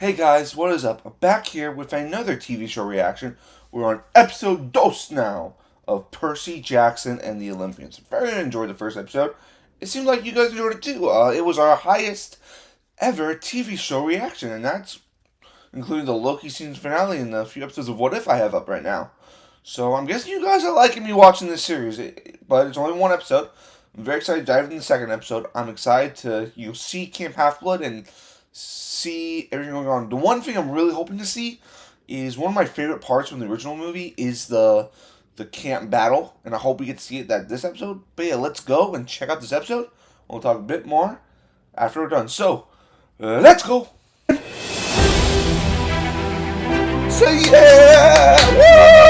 Hey guys, what is up? I'm back here with another TV show reaction. We're on episode dos now of Percy, Jackson, and the Olympians. Very enjoyed the first episode. It seemed like you guys enjoyed it too. It was our highest ever TV show reaction, and that's including the Loki season finale and a few episodes of What If I have up right now. So I'm guessing you guys are liking me watching this series, but it's only one episode. I'm very excited to dive into the second episode. I'm excited to see Camp Half Blood and see everything going on. The one thing I'm really hoping to see is one of my favorite parts from the original movie is the camp battle, and I hope we get to see it this episode. But yeah, let's go and check out this episode. We'll talk a bit more after we're done. So let's go. So yeah,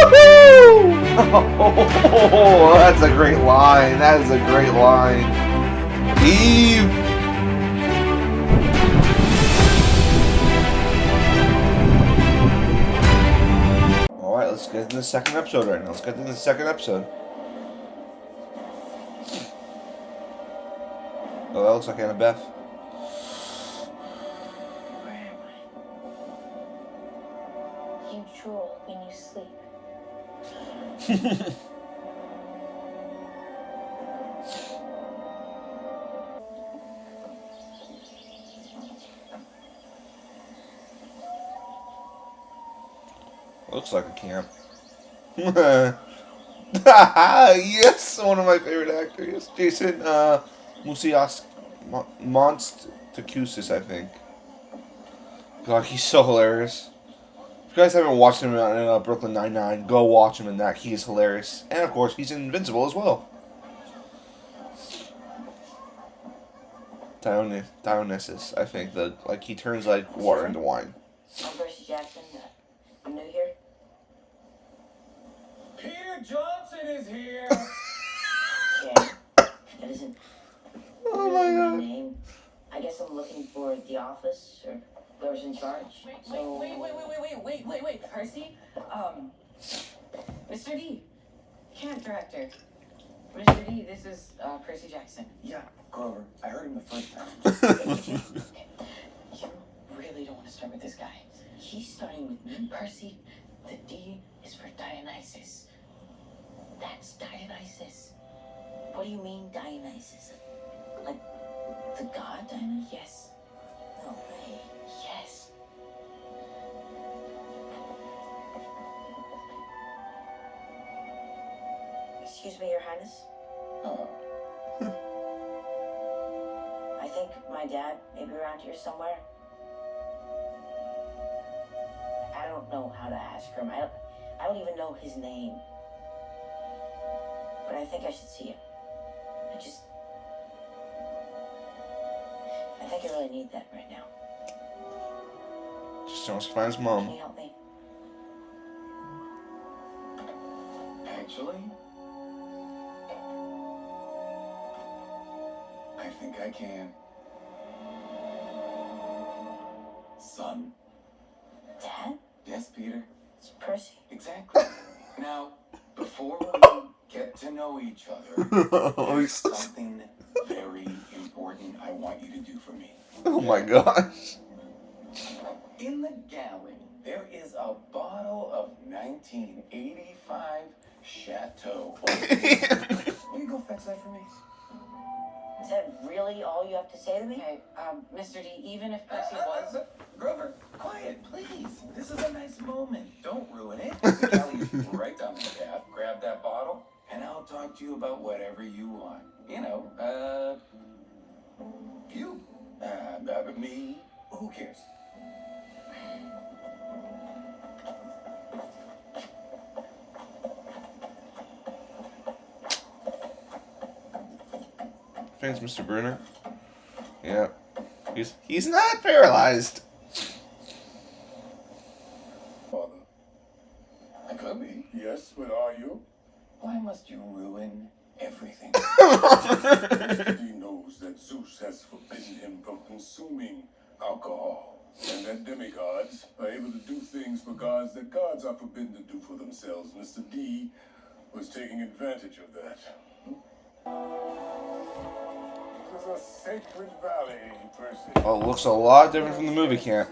woohoo! Oh, that's a great line. That is a great line. Eve. Alright, let's get into the second episode right now. Let's get into the second episode. Oh, that looks like Annabeth. Where am I? You drool when you sleep. Looks like a camp. Yes, one of my favorite actors, Jason Musias Monstacusis, I think. God, he's so hilarious. If you guys haven't watched him in Brooklyn Nine-Nine, go watch him in that. He is hilarious, and of course, he's in Invincible as well. Dionysus, I think he turns like water into wine. I'm Percy Jackson. I'm new here. Peter Johnson is here. Okay. That isn't Oh really my my god. name. I guess I'm looking for the office or whoever's in charge. Wait, So Percy? Mr. D, camp director. Mr. D, this is Percy Jackson. Yeah, Grover. I heard him the first time. You really don't want to start with this guy. he's starting with me. Percy, the D is for Dionysus. That's Dionysus. What do you mean Dionysus? Like the god Dionysus? Yes. No way. Yes. Excuse me, Your Highness. Oh, I think my dad may be around here somewhere. I don't know how to ask him. I don't even know his name. But I think I should see him. I think I really need that right now. Just wants to find his Can mom. you help me? actually, I think I can. Son. Dad? Yes, Peter. It's Percy. Exactly. Now, before we get to know each other, there's something very important I want you to do for me. Oh my gosh. In the galley, there is a bottle of 1985 Chateau. Will you go fetch that for me? Is that really all you have to say to me? Okay, Mr. D, even if Percy was... Grover, quiet, please. This is a nice moment. Don't ruin it. The galley is right down the path. Grab that bottle, and I'll talk to you about whatever you want. You know, you. Me. Who cares? Thanks, Mr. Bruner. Yeah. He's not paralyzed. Father. I could be. Yes, but are you? Why must you ruin everything? He knows that Zeus has forbidden him from consuming alcohol, and that demigods are able to do things for gods that gods are forbidden to do for themselves. Mr. D was taking advantage of that. This is a sacred valley, Percy. Oh, it looks a lot different from the movie camp.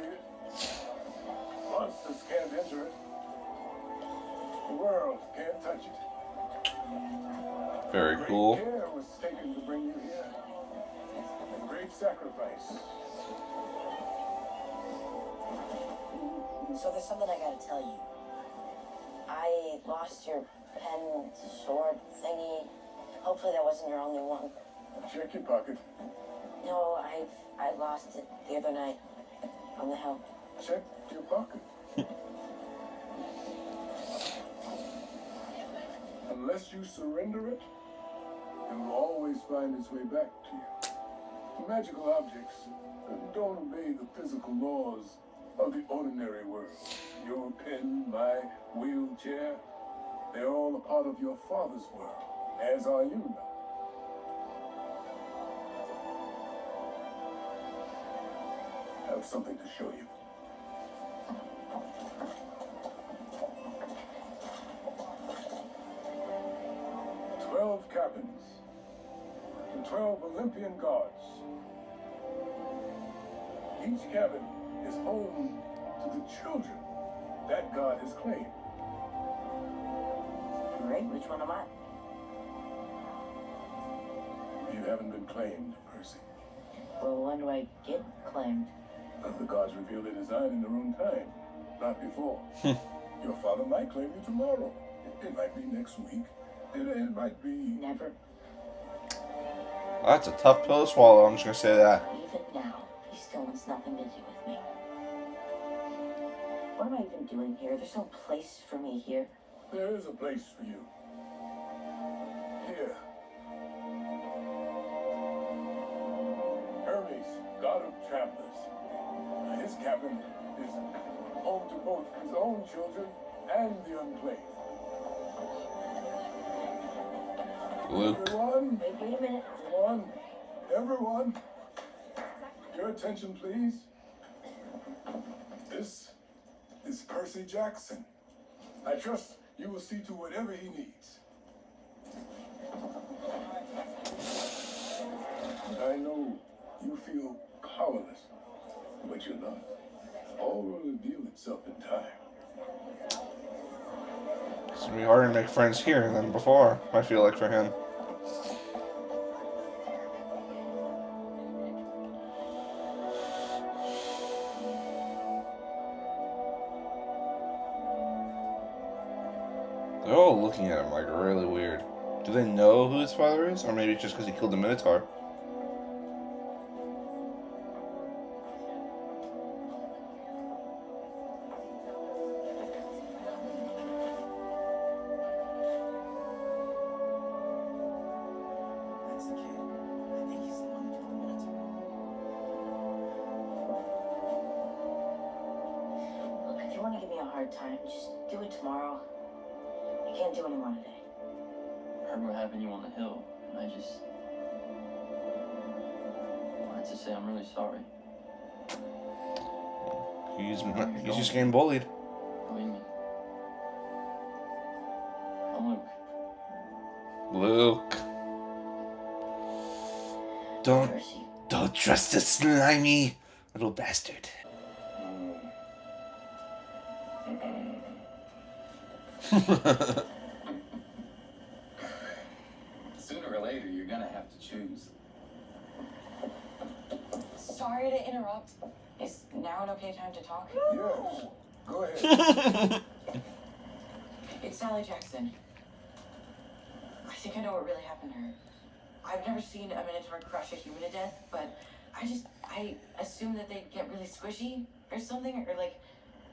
world. Can't touch it. Very Great cool. care was taken to bring you here. A great sacrifice. So there's something I gotta tell you. I lost your pen sword thingy. Hopefully that wasn't your only one. Check your pocket. No, I lost it the other night on the hill. Check your pocket. Unless you surrender it, it will always find its way back to you. Magical objects don't obey the physical laws of the ordinary world. Your pen, my wheelchair, they're all a part of your father's world, as are you now. I have something to show you. "12 cabins, and 12 Olympian gods. Each cabin is home to the children that god has claimed. Great, which one am I? You haven't been claimed, Percy. Well, when do I get claimed? The gods reveal their design in their own time, not before. Your father might claim you tomorrow. It might be next week. It might be... Never. That's a tough pill to swallow, I'm just gonna say that. Even now, he still wants nothing to do with me. What am I even doing here? There's no place for me here. There is a place for you. Here. Hermes, god of travelers. His cabin is home to both his own children and the unclaimed. Luke. Everyone, Wait a minute. everyone, your attention, please. This is Percy Jackson. I trust you will see to whatever he needs. I know you feel powerless, but you're not. All will reveal itself in time. It's gonna be harder to make friends here than before, I feel like, for him. They're all looking at him like really weird. Do they know who his father is? Or maybe it's just because he killed the Minotaur? That's the kid. I think he's the one who killed the Minotaur. Look, if you want to give me a hard time, just do it tomorrow. You can't do any more today. Heard what happened to you on the hill, and I just wanted to say I'm really sorry. He's just getting bullied. Believe me. I'm Luke. Luke. Don't Percy. trust the slimy little bastard. Sooner or later, you're gonna have to choose. Sorry to interrupt. Is now an okay time to talk? Yes, go ahead. It's Sally Jackson. I think I know what really happened to her. I've never seen a Minotaur crush a human to death, but I assume that they get really squishy or something, or like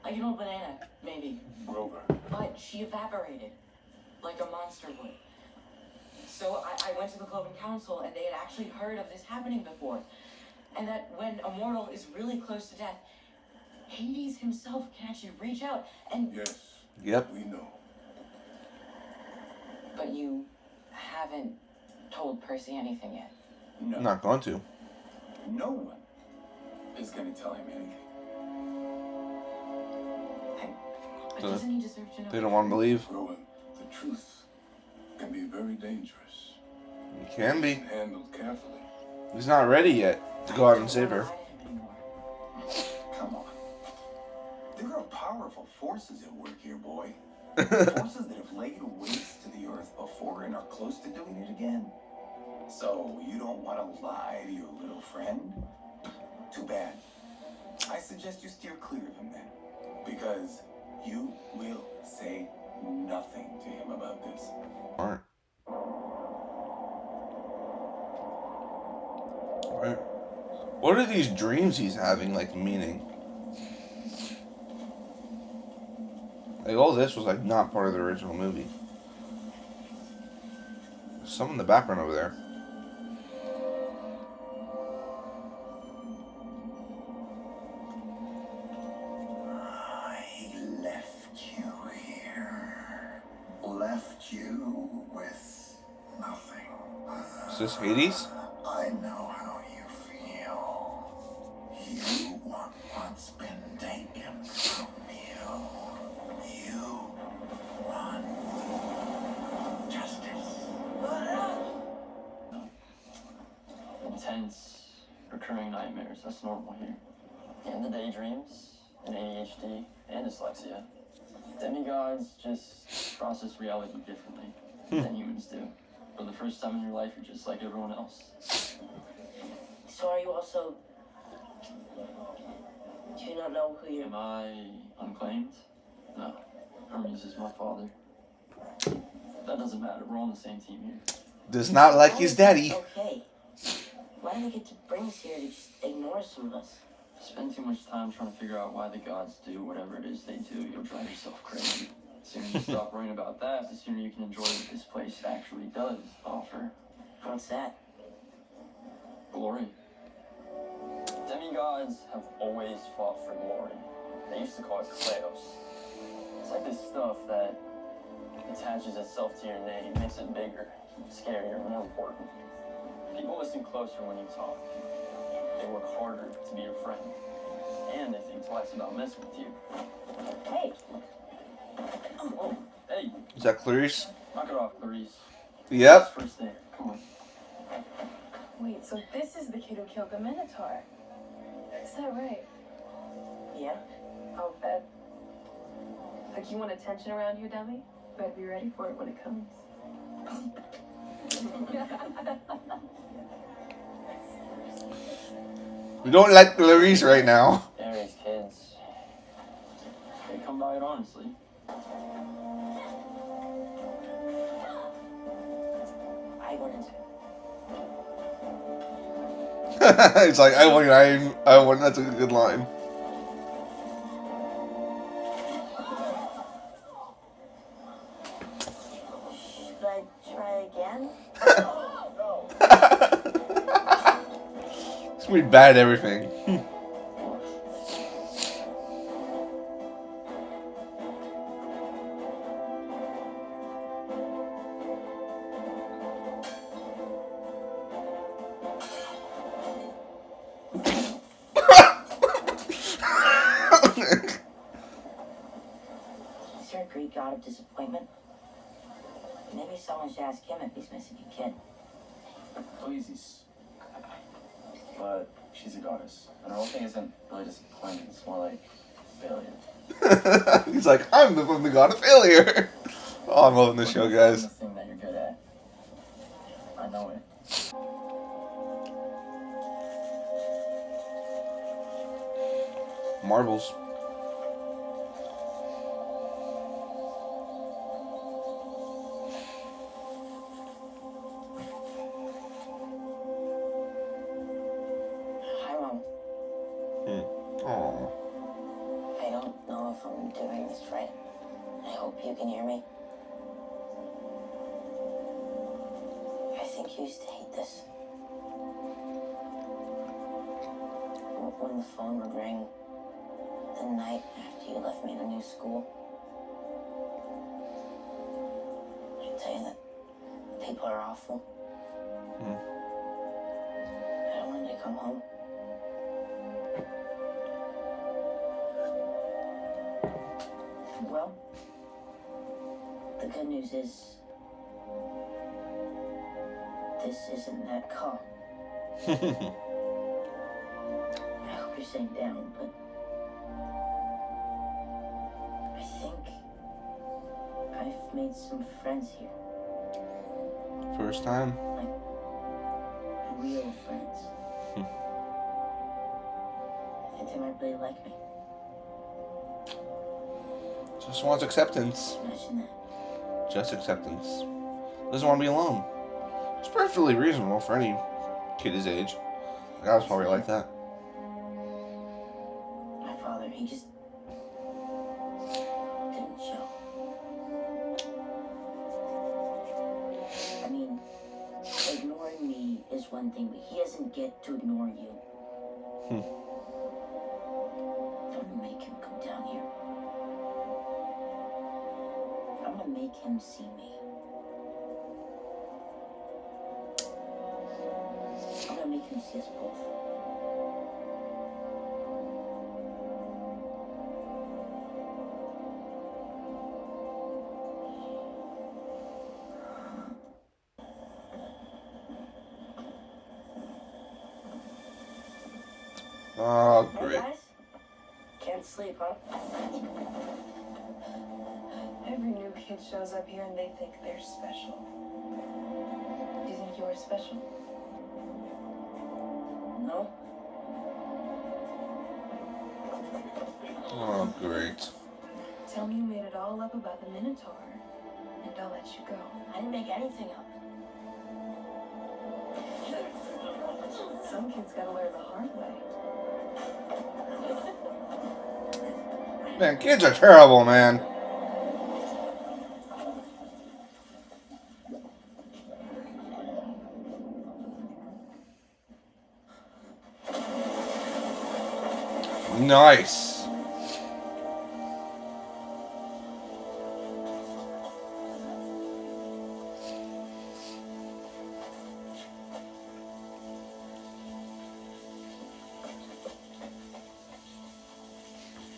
an old banana, maybe. Grover. But she evaporated, like a monster would. So I went to the Cloven Council, and they had actually heard of this happening before. And that when a mortal is really close to death, Hades himself can actually reach out and... Yes, Yep. we know. But you haven't told Percy anything yet. No. I'm not going to. No one is gonna tell him anything. But So doesn't he deserve to know? They don't want to believe. Rowan, the truth can be very dangerous. He can be. Handled carefully. He's not ready yet to go out and save her. Come on. There are powerful forces at work here, boy. Forces that have laid waste to the earth before and are close to doing it again. So, you don't want to lie to your little friend? Too bad. I suggest you steer clear of him then. Because you will say nothing to him about this. Alright. What are these dreams he's having, like, meaning? Like, all this was, like, not part of the original movie. There's some in the background over there. I left you here. Left you with nothing. Is this Hades? I know how you feel. You want what's been taken from you. You want justice. Intense, recurring nightmares. That's normal here. And the daydreams, and ADHD, and dyslexia. Demigods just process reality differently than humans do. For the first time in your life, you're just like everyone else. So are you also... Do you not know who you Am I unclaimed? No. Hermes is my father. That doesn't matter. We're on the same team here. Does not like his daddy. Okay. Why do they get to bring us here to just ignore some of us? Spend too much time trying to figure out why the gods do whatever it is they do, you'll drive yourself crazy. The sooner you stop worrying about that, the sooner you can enjoy what this place actually does offer. What's that? Glory. Demigods have always fought for glory. They used to call it Clarice. It's like this stuff that attaches itself to your name, makes it bigger, scarier, more important. People listen closer when you talk. They work harder to be your friend. And they think twice about messing with you. Hey! Oh, hey, Is that Clarice? knock it off, Clarice. Yep. First day. Come on. Wait, so this is the kid who killed the Minotaur? Is that right? Yeah? I'll bet. Like, you want attention around here, dummy? Better be ready for it when it comes. We don't like Clarice right now. Aries kids. They come by it honestly. I wouldn't. It's like, I wouldn't. That's a good line. Should I try again? It's gonna be bad at everything. Is there a Greek god of disappointment? Maybe someone should ask him if he's missing a kid. Please. But she's a goddess. And her whole thing isn't really disappointment, it's more like failure. He's like, I'm the god of failure. Oh, I'm loving this show, guys. The thing that you're good at. I know it. Marbles. Hi, Mom. Aww. I don't know if I'm doing this right. I hope you can hear me. I think you used to hate this. When the phone would ring the night after you left me in a new school. I tell you that people are awful. I wanted to come home. Well, the good news is this isn't that calm. I hope you're sitting down, but I think I've made some friends here. First time. Like, real friends. I think they might really like me. Just wants acceptance. Imagine that. Just acceptance. Doesn't want to be alone. It's perfectly reasonable for any kid his age. Like, I was probably like that. My father, he just didn't show. I mean, ignoring me is one thing, but he doesn't get to ignore you. I'm gonna make him come down here. I'm gonna make him see me. I'm gonna make him see us both. Oh, Hey great. guys, can't sleep, huh? Every new kid shows up here and they think they're special. Do you think you're special? No? Oh, great. Tell me you made it all up about the Minotaur, and I'll let you go. I didn't make anything up. Some kids gotta learn the hard way. Man, kids are terrible, man. Nice.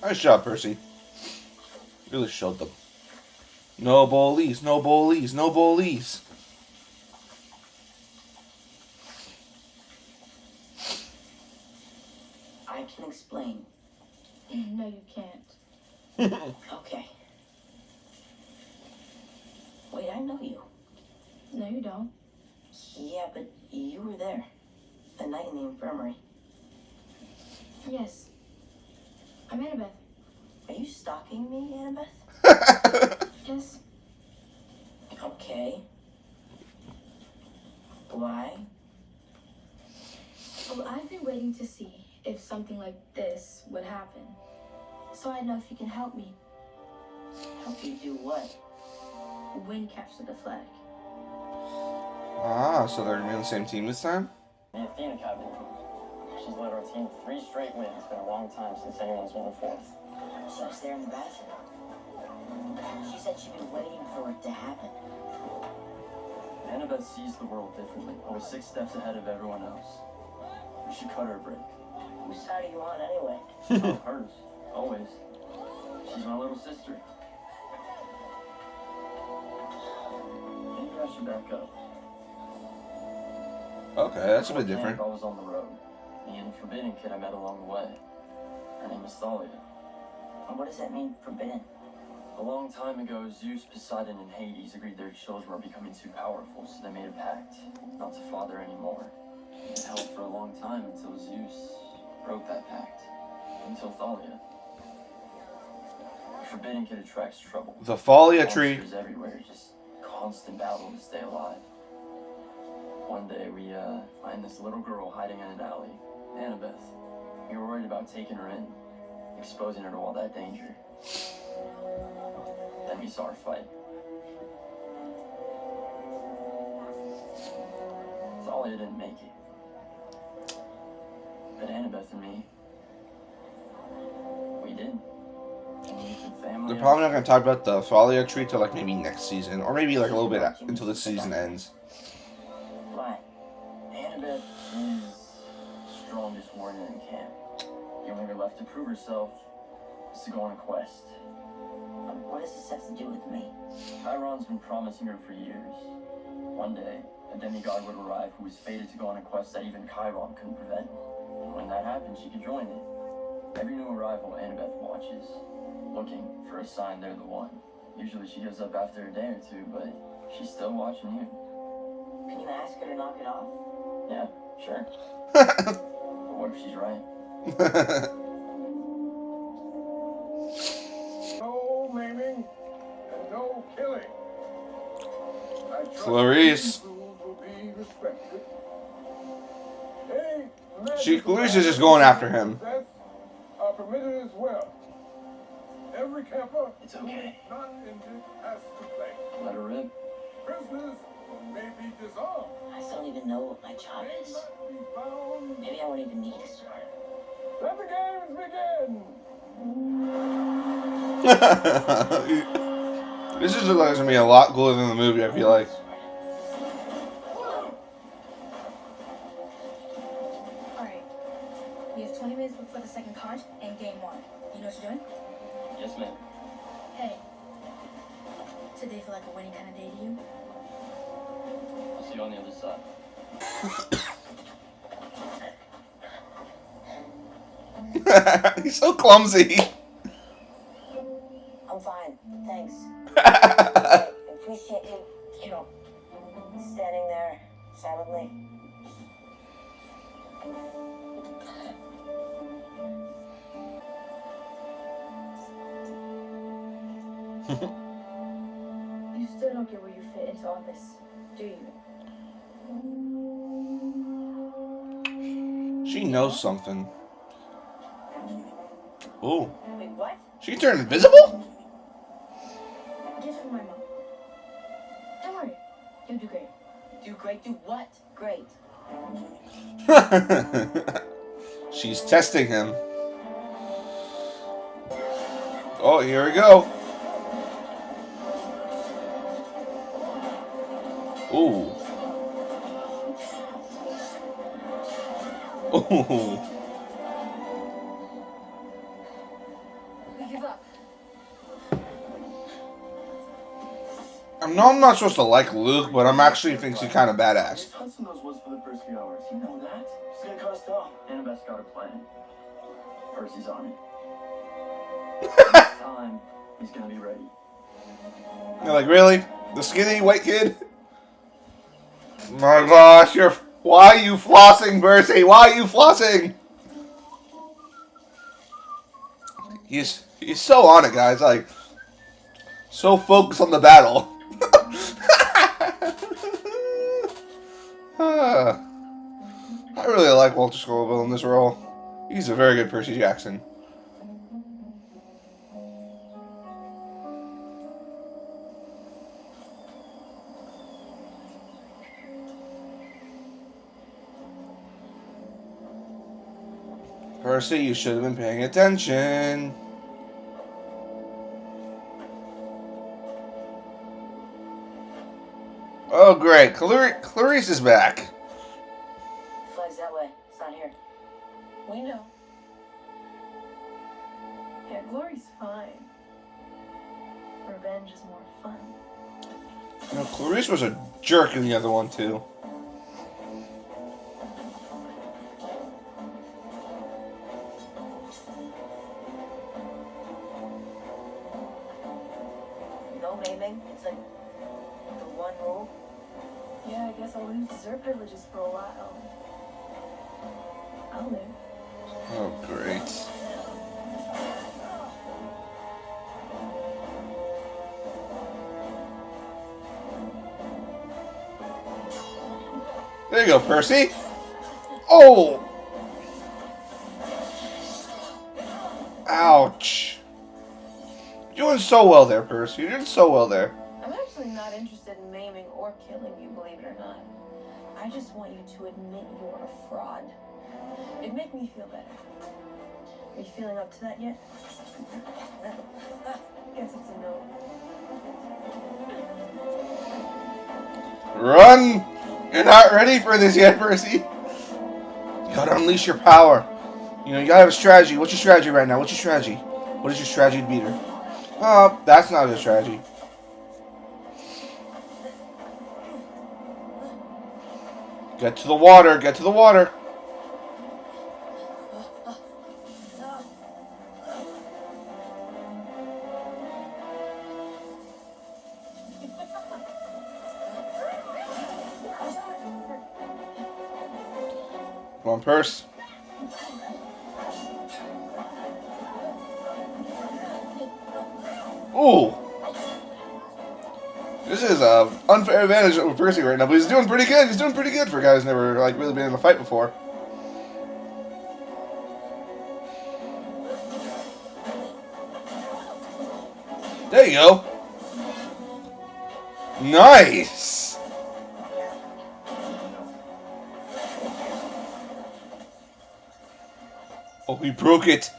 Nice job, Percy. Really showed them. No bullies, no bullies, no bullies. I can explain. No, you can't. Okay. Wait, I know you. No, you don't. Yeah, but you were there. The night in the infirmary. Yes. I'm Annabeth. Are you stalking me, Annabeth? Yes. Okay. Why? Well, I've been waiting to see if something like this would happen. So I know if you can help me. Help you do what? Win capture the flag. Ah, so they're gonna be on the same team this time? The Athena captain. She's led our team 3 straight wins. It's been a long time since anyone's won a 4th. She was there in the bathroom. She said she'd been waiting for it to happen. Annabeth sees the world differently, always 6 steps ahead of everyone else. We should cut her a break. Whose side are you on anyway? Oh, hers. Always. She's my little sister. Maybe I should back up. Okay, that's a bit Before different. camp, I was on the road. Me and the forbidden kid I met along the way. Her name is Thalia. And what does that mean, forbidden? A long time ago, Zeus, Poseidon, and Hades agreed their children were becoming too powerful, so they made a pact not to father anymore. It held for a long time until Zeus broke that pact. Until Thalia. The forbidden kid attracts trouble. The Thalia tree. Monsters everywhere, just constant battle to stay alive. One day we find this little girl hiding in an alley, Annabeth. We were worried about taking her in, exposing her to all that danger. Then we saw her fight. Thalia didn't make it. But Annabeth and me, we did. And we took family. They're probably not gonna talk about the Thalia tree till like maybe next season, or maybe like a little bit until the season ends. Why? Annabeth is the strongest warrior in camp. The only way left to prove herself is to go on a quest. What does this have to do with me? Chiron's been promising her for years. One day, a demigod would arrive who was fated to go on a quest that even Chiron couldn't prevent. And when that happened, she could join it. Every new arrival, Annabeth watches, looking for a sign they're the one. Usually she gives up after a day or two, but she's still watching you. Can you ask her to knock it off? Yeah, sure. But what if she's right? No maiming and no killing. I trust Clarice. these rules will be respected. Clarice is just going after him. Deaths are permitted as well. Every camper It's okay. who is not injured has to play. Let her rip. Prisoners may be disarmed. I still don't even know what my job May is. not be bound. Maybe I won't even need a sword. Let the games begin. This is going to be a lot cooler than the movie, I feel like. Alright. We have 20 minutes before the second count and game 1. You know what you're doing? Yes, ma'am. Hey. Today feel like a winning kind of day to you? I'll see you on the other side. He's so clumsy. I'm fine, thanks. I appreciate you know, standing there silently. You still don't get where you fit into all this, do you? She knows something. Ooh. Wait, what? She can turn invisible? Gift from my mom. Don't worry. You'll do great. Do great, do what? Great. She's testing him. Oh, here we go. Ooh. Ooh. We give up. I know I'm not supposed to like Luke, but I'm actually thinks he's kind of badass. Hudson knows what's for the first few hours. You know that. Just get across town. Annabeth's got a plan. Percy's on it. Next time, he's gonna be ready. You're like, really? The skinny white kid? My gosh, why are you flossing, Percy? Why are you flossing? He's so on it, guys. Like, so focused on the battle. I really like Walter Scobell in this role. He's a very good Percy Jackson. Percy, you should have been paying attention. Oh, great. Clarice is back. Flag's that way. It's not here. We know. Yeah, glory's fine. Revenge is more fun. You know, Clarice was a jerk in the other one, too. No maiming. It's like the one rule. Yeah, I guess I'll lose dessert privileges for a while. I'll live. Oh, great. There you go, Percy. Oh! Ouch. You're doing so well there, Percy. You're doing so well there. I'm actually not interested in maiming or killing you, believe it or not. I just want you to admit you're a fraud. It'd make me feel better. Are you feeling up to that yet? Guess it's a no. Run! You're not ready for this yet, Percy. You gotta unleash your power. You know, you gotta have a strategy. What's your strategy right now? What's your strategy? What is your strategy to beat her? Oh, that's not a good strategy. Get to the water. Get to the water. Come on, Percy. Ooh. This is a unfair advantage over Percy right now, but he's doing pretty good. He's doing pretty good for a guy who's never like really been in a fight before. There you go. Nice. Oh, he broke it.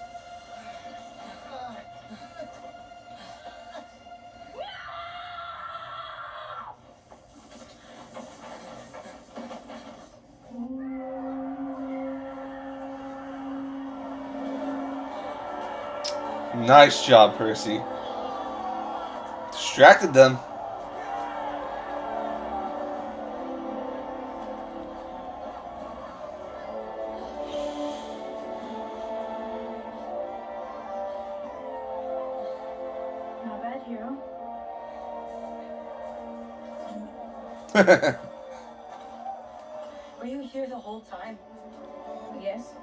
Nice job, Percy. Distracted them. Not bad, hero. Were you here the whole time? Yes.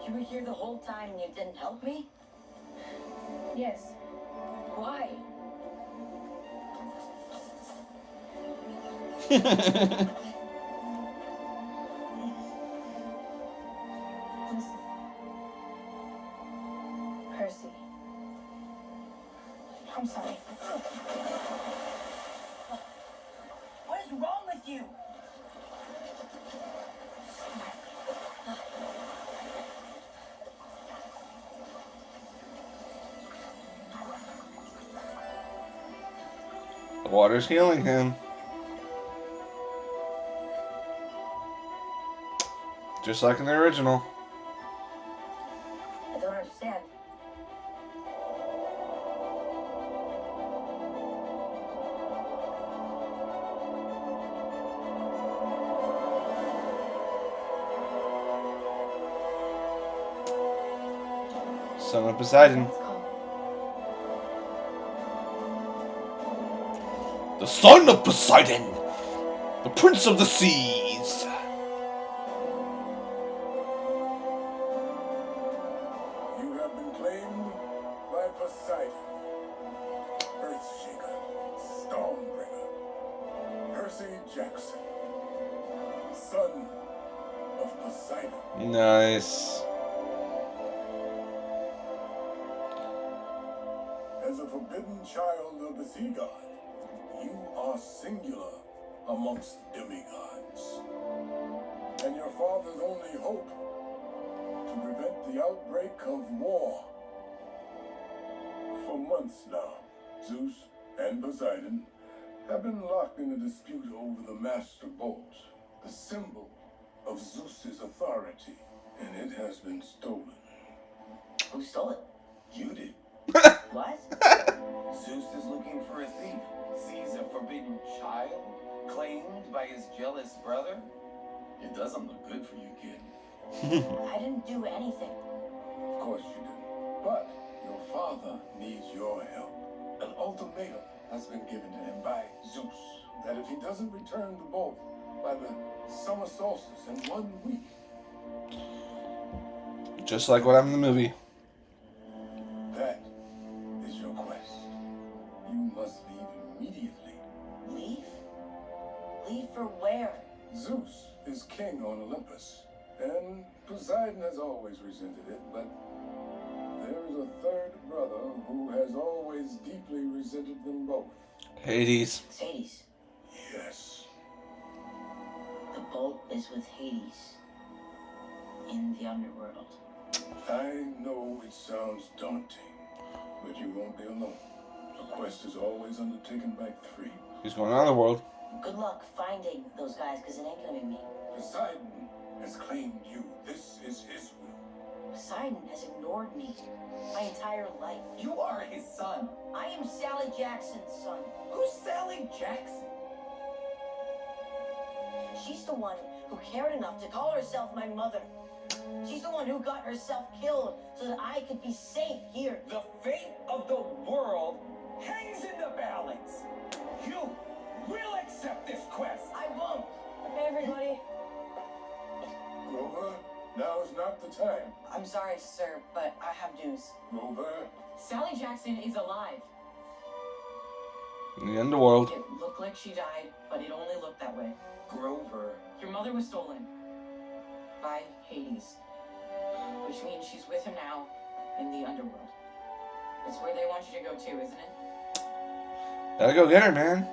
You were here the whole time and you didn't help me? Yes. Why? Listen. Percy. I'm sorry. What is wrong with you? The water's healing him. Just like in the original. I don't understand. Son of Poseidon. Let's call. The son of Poseidon! The prince of the seas! You have been claimed by Poseidon, Earthshaker, Stormbringer, Percy Jackson, son of Poseidon. Nice. As a forbidden child of the sea god, you are singular amongst demigods. And your father's only hope to prevent the outbreak of war. For months now, Zeus and Poseidon have been locked in a dispute over the Master Bolt, the symbol of Zeus's authority, and it has been stolen. Who stole it? You did. What? Zeus is looking for a thief. Sees a forbidden child claimed by his jealous brother. It doesn't look good for you, kid. I didn't do anything. Of course you didn't. But your father needs your help. An ultimatum has been given to him by Zeus that if he doesn't return the bolt by the summer solstice in 1 week, Just like what happened in the movie. that is your quest. You must leave immediately. Leave? Leave for where? Zeus is king on Olympus, and Poseidon has always resented it, but there is a third brother who has always deeply resented them both. Hades. It's Hades. Yes. The bolt is with Hades. In the underworld. I know it sounds daunting, but you won't be alone. The quest is always undertaken by 3. He's going around the world. Good luck finding those guys, because it ain't gonna be me. Poseidon has claimed you. This is his will. Poseidon has ignored me my entire life. You are his son. I am Sally Jackson's son. Who's Sally Jackson? She's the one who cared enough to call herself my mother. She's the one who got herself killed so that I could be safe here. The fate of the world hangs in the balance. You will accept this quest. I won't. Hey, everybody. Grover, Now's not the time. I'm sorry, sir, but I have news. Grover, Sally Jackson is alive. In the underworld. It looked like she died, but it only looked that way. Grover. Your mother was stolen by Hades, which means she's with him now in the underworld. It's where they want you to go too, isn't it? Gotta go get her, man.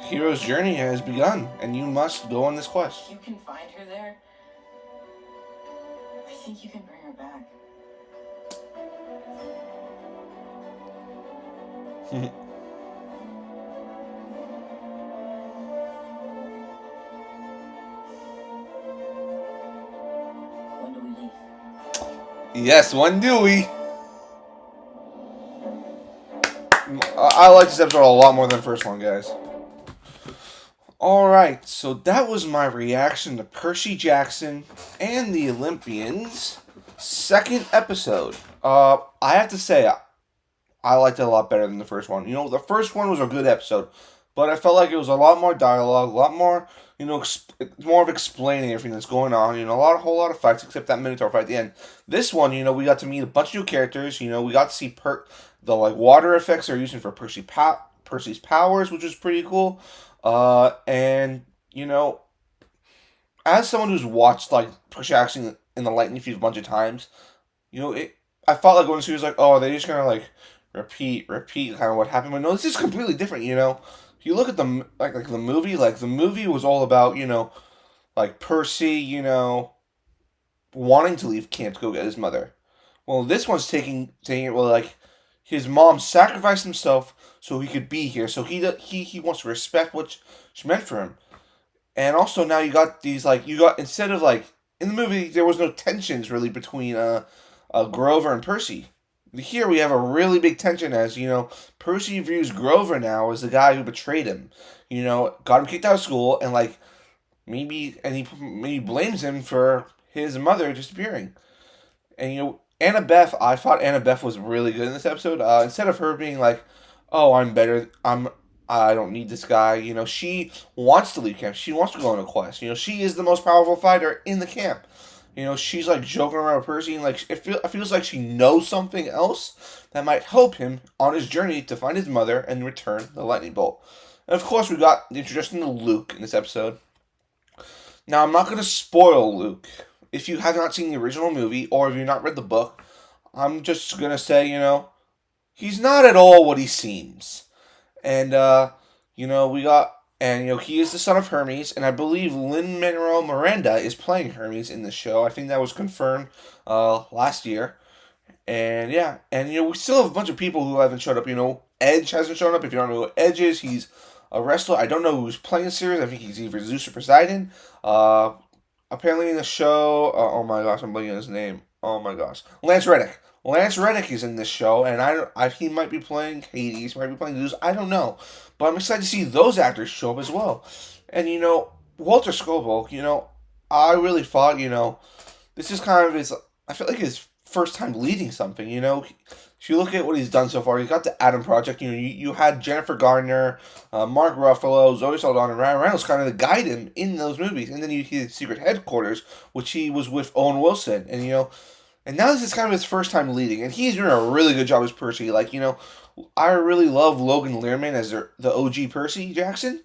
Hero's journey has begun, and you must go on this quest. If you can find her there, I think you can bring her back. When do we leave? Yes, when do we? I like this episode a lot more than the first one, guys. Alright, so that was my reaction to Percy Jackson and the Olympians' second episode. I have to say, I liked it a lot better than the first one. You know, the first one was a good episode, but I felt like it was a lot more dialogue, a lot more, you know, more of explaining everything that's going on. You know, a whole lot of fights, except that Minotaur fight at the end. This one, you know, we got to meet a bunch of new characters. You know, we got to see the like water effects they're using for Percy's powers, which was pretty cool. And you know, as someone who's watched like Percy Jackson in the Lightning Thief a bunch of times, you know, I felt like when she was like, oh, they just kind of like repeat kind of what happened. But no, this is completely different. You know, if you look at the like the movie was all about, you know, like Percy, you know, wanting to leave camp to go get his mother. Well, this one's taking it well, like his mom sacrificed himself so he could be here. So he wants to respect what she meant for him. And also now you got these like instead of like in the movie there was no tensions really between Grover and Percy. Here we have a really big tension as, you know, Percy views Grover now as the guy who betrayed him. You know, got him kicked out of school and like he blames him for his mother disappearing. And you know, Annabeth, I thought Annabeth was really good in this episode. Instead of her being like, "Oh, I'm better. I don't need this guy." You know, she wants to leave camp. She wants to go on a quest. You know, she is the most powerful fighter in the camp. You know, she's like joking around with Percy, and like it feels like she knows something else that might help him on his journey to find his mother and return the lightning bolt. And of course, we got the introduction to Luke in this episode. Now, I'm not going to spoil Luke. If you have not seen the original movie, or if you've not read the book, I'm just going to say, you know, he's not at all what he seems. And, you know, he is the son of Hermes, and I believe Lin-Manuel Miranda is playing Hermes in the show. I think that was confirmed last year. And, yeah, and, you know, we still have a bunch of people who haven't showed up. You know, Edge hasn't shown up. If you don't know who Edge is, he's a wrestler. I don't know who's playing the series. I think he's either Zeus or Poseidon. Apparently in the show, oh my gosh, I'm blanking on his name. Oh my gosh, Lance Reddick. Lance Reddick is in this show, and he might be playing Hades, might be playing Zeus. I don't know, but I'm excited to see those actors show up as well. And you know, Walter Scobell, you know, I really thought, you know, this is kind of his. I feel like his first time leading something. You know, if you look at what he's done so far, he's got the Adam Project. You know, you had Jennifer Garner, Mark Ruffalo, Zoe Saldana, and Ryan Reynolds kind of to guide him in those movies. And then you see Secret Headquarters, which he was with Owen Wilson. And, you know, and now this is kind of his first time leading. And he's doing a really good job as Percy. Like, you know, I really love Logan Lerman as the OG Percy Jackson.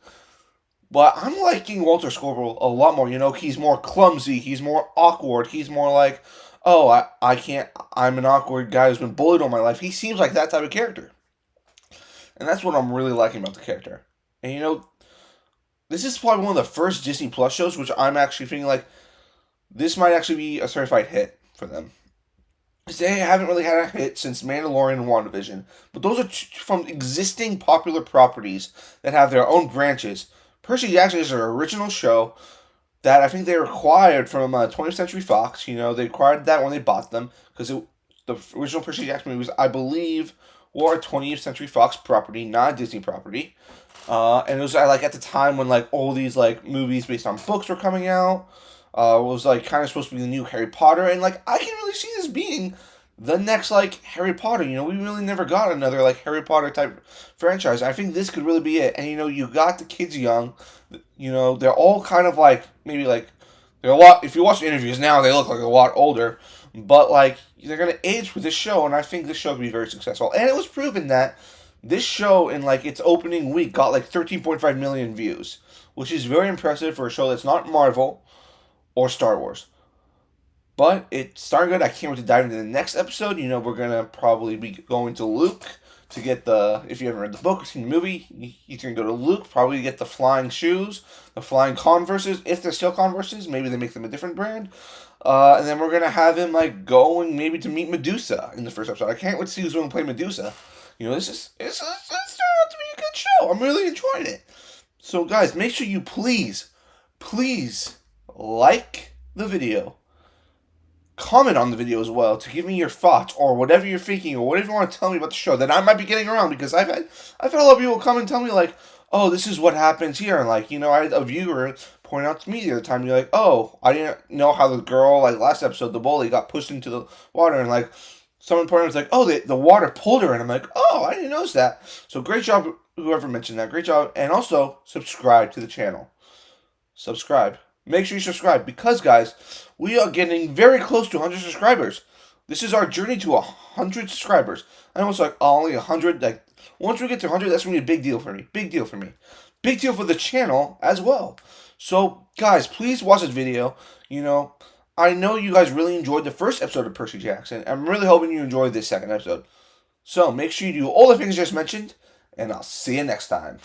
But I'm liking Walter Scobell a lot more. You know, he's more clumsy. He's more awkward. He's more like, oh, I can't, I'm an awkward guy who's been bullied all my life. He seems like that type of character. And that's what I'm really liking about the character. And you know, this is probably one of the first Disney Plus shows, which I'm actually feeling like this might actually be a certified hit for them. Because they haven't really had a hit since Mandalorian and WandaVision. But those are from existing popular properties that have their own branches. Percy Jackson is their original show that I think they acquired from 20th Century Fox. You know, they acquired that when they bought them, because the original Percy Jackson movies, I believe, were a 20th Century Fox property, not a Disney property. And it was like at the time when like all these like movies based on books were coming out. It was like kind of supposed to be the new Harry Potter, and like I can really see this being the next like Harry Potter. You know, we really never got another like Harry Potter type franchise. I think this could really be it. And you know, you got the kids young. You know, they're all kind of like maybe like They're a lot. If you watch the interviews now, they look like a lot older. But like they're gonna age with this show, and I think this show could be very successful. And it was proven that this show in like its opening week got like 13.5 million views, which is very impressive for a show that's not Marvel or Star Wars. But it's starting good. I can't wait to dive into the next episode. You know, we're gonna probably be going to Luke to get the. If you haven't read the book or seen the movie, you can go to Luke. Probably get the flying shoes, the flying Converses. If they're still Converses, maybe they make them a different brand. And then we're gonna have him like going maybe to meet Medusa in the first episode. I can't wait to see who's going to play Medusa. You know, this turned out to be a good show. I'm really enjoying it. So guys, make sure you please like the video. Comment on the video as well to give me your thoughts or whatever you're thinking or whatever you want to tell me about the show that I might be getting around, because I've had a lot of people come and tell me like, oh, this is what happens here, and like, you know, I had a viewer point out to me the other time, you're like, oh, I didn't know how the girl, like last episode, the bully got pushed into the water, and like someone pointed out, was like, oh, the water pulled her, and I'm like, oh, I didn't notice that. So great job, whoever mentioned that, great job, and also subscribe to the channel. Subscribe. Make sure you subscribe because, guys, we are getting very close to 100 subscribers. This is our journey to 100 subscribers. I know it's like only 100. Like once we get to 100, that's gonna be a big deal for me. Big deal for me. Big deal for the channel as well. So, guys, please watch this video. You know, I know you guys really enjoyed the first episode of Percy Jackson. I'm really hoping you enjoyed this second episode. So make sure you do all the things I just mentioned, and I'll see you next time.